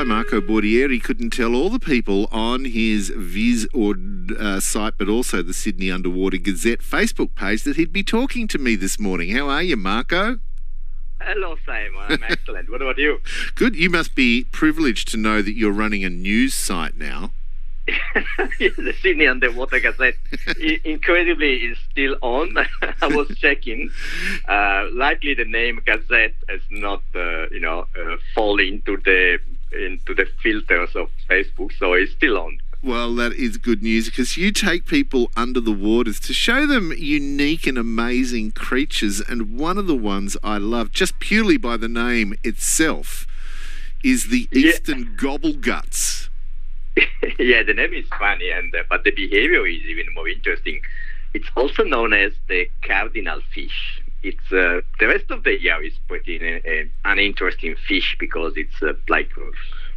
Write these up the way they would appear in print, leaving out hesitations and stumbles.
Marco Bordieri couldn't tell all the people on his Viz site, but also the Sydney Underwater Gazette Facebook page, that he'd be talking to me this morning. How are you, Marco? Hello, Simon. I'm excellent. What about you? Good. You must be privileged to know that you're running a news site now. The Sydney Underwater Gazette, incredibly, is still on. I was checking. Likely, the name Gazette has not, fall into the filters of Facebook, so it's still on. Well, that is good news, because you take people under the waters to show them unique and amazing creatures, and one of the ones I love, just purely by the name itself, is the Eastern Gobbleguts. Yeah, the name is funny, but the behavior is even more interesting. It's also known as the cardinal fish. It's the rest of the year is pretty uninteresting fish, because it's like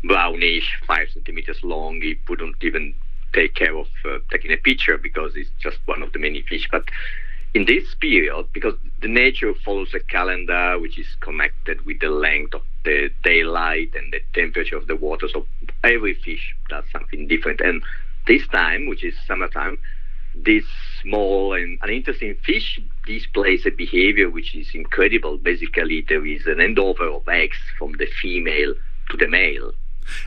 brownish, 5 centimeters long. You wouldn't even take care of taking a picture, because it's just one of the many fish. But in this period, because the nature follows a calendar which is connected with the length of the daylight and the temperature of the water, so every fish does something different. And this time, which is summertime, this small and uninteresting fish displays a behavior which is incredible. Basically, there is an handover of eggs from the female to the male.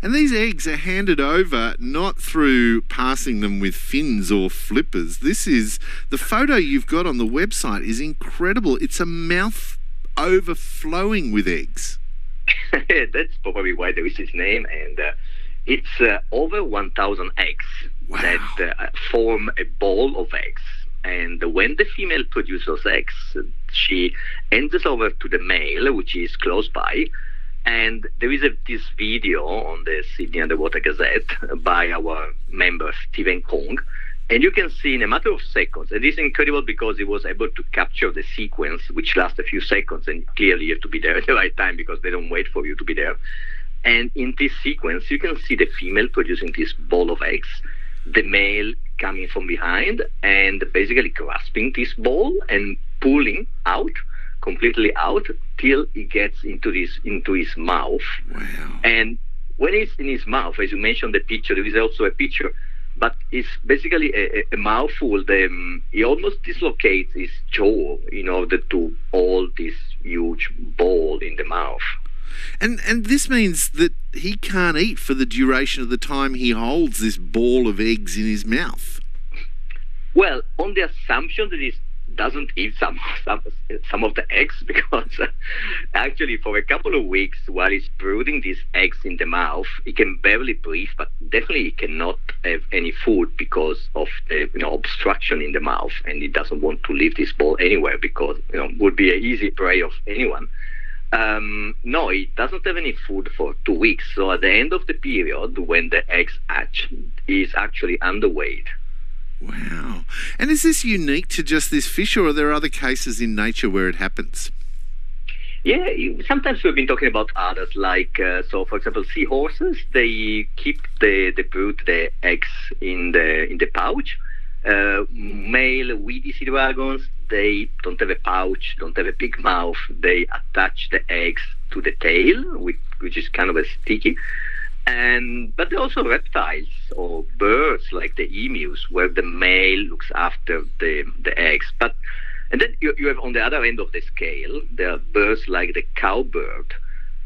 And these eggs are handed over not through passing them with fins or flippers. This is, the photo you've got on the website is incredible. It's a mouth overflowing with eggs. That's probably why there is his name. And it's over 1,000 eggs that form a ball of eggs. And when the female produces those eggs, she hands it over to the male, which is close by. And there is this video on the Sydney Underwater Gazette by our member Stephen Kong, and you can see in a matter of seconds, and this is incredible because he was able to capture the sequence, which lasts a few seconds, and clearly you have to be there at the right time because they don't wait for you to be there. And in this sequence, you can see the female producing this ball of eggs, the male coming from behind and basically grasping this ball and pulling out, completely out, till it gets into his mouth. Wow. And when it's in his mouth, as you mentioned the picture, there is also a picture, but it's basically a mouthful. He almost dislocates his jaw in order to hold this huge ball in the mouth. And this means that he can't eat for the duration of the time he holds this ball of eggs in his mouth. Well, on the assumption that he doesn't eat some of the eggs, because actually for a couple of weeks while he's brooding these eggs in the mouth, he can barely breathe, but definitely he cannot have any food because of the obstruction in the mouth, and he doesn't want to leave this ball anywhere because would be an easy prey of anyone. No, he doesn't have any food for 2 weeks. So at the end of the period, when the eggs hatch, he's actually underweight. Wow. And is this unique to just this fish, or are there other cases in nature where it happens? Yeah, sometimes we've been talking about others, like, so for example, seahorses, they keep the eggs in the pouch. Male weedy sea dragons, they don't have a pouch, don't have a big mouth. They attach the eggs to the tail, which is kind of a sticky. But there are also reptiles or birds like the emus, where the male looks after the eggs. And then you have on the other end of the scale, there are birds like the cowbird.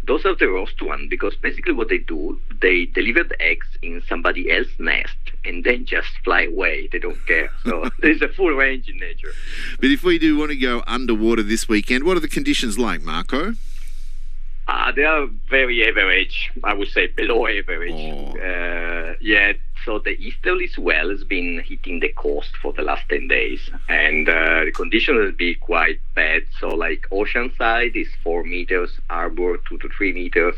Those are the worst one, because basically what they do, they deliver the eggs in somebody else's nest and then just fly away. They don't care. So there's a full range in nature. But if we do want to go underwater this weekend, what are the conditions like, Marco? They are very average, I would say below average. Oh. So the easterly swell has been hitting the coast for the last 10 days, and the conditions will be quite bad. So like Oceanside is 4 meters, Harbour 2 to 3 meters,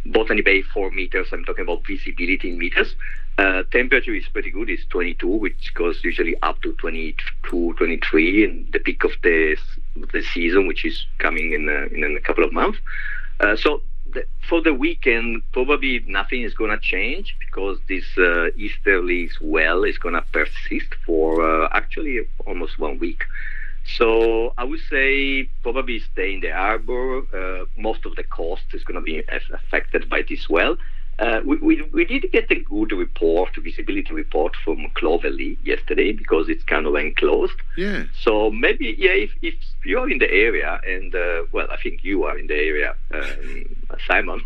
Botany Bay 4 meters. I'm talking about visibility in meters. Temperature is pretty good, it's 22, which goes usually up to 22, 23, and the peak of the season, which is coming in a couple of months. For the weekend, probably nothing is going to change, because this easterly swell is going to persist for actually almost 1 week. So I would say probably stay in the harbor. Most of the coast is going to be affected by this swell. We did get a good visibility report from Clovelly yesterday because it's kind of enclosed. Yeah. So maybe, yeah, if you're in the area, and well, I think you are in the area, Simon,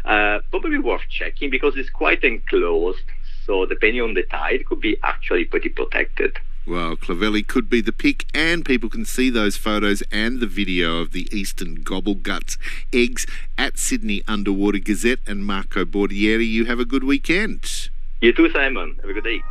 probably worth checking because it's quite enclosed. So depending on the tide, it could be actually pretty protected. Well, Clovelly could be the pick, and people can see those photos and the video of the Eastern Gobbleguts eggs at Sydney Underwater Gazette. And Marco Bordieri, you have a good weekend. You too, Simon. Have a good day.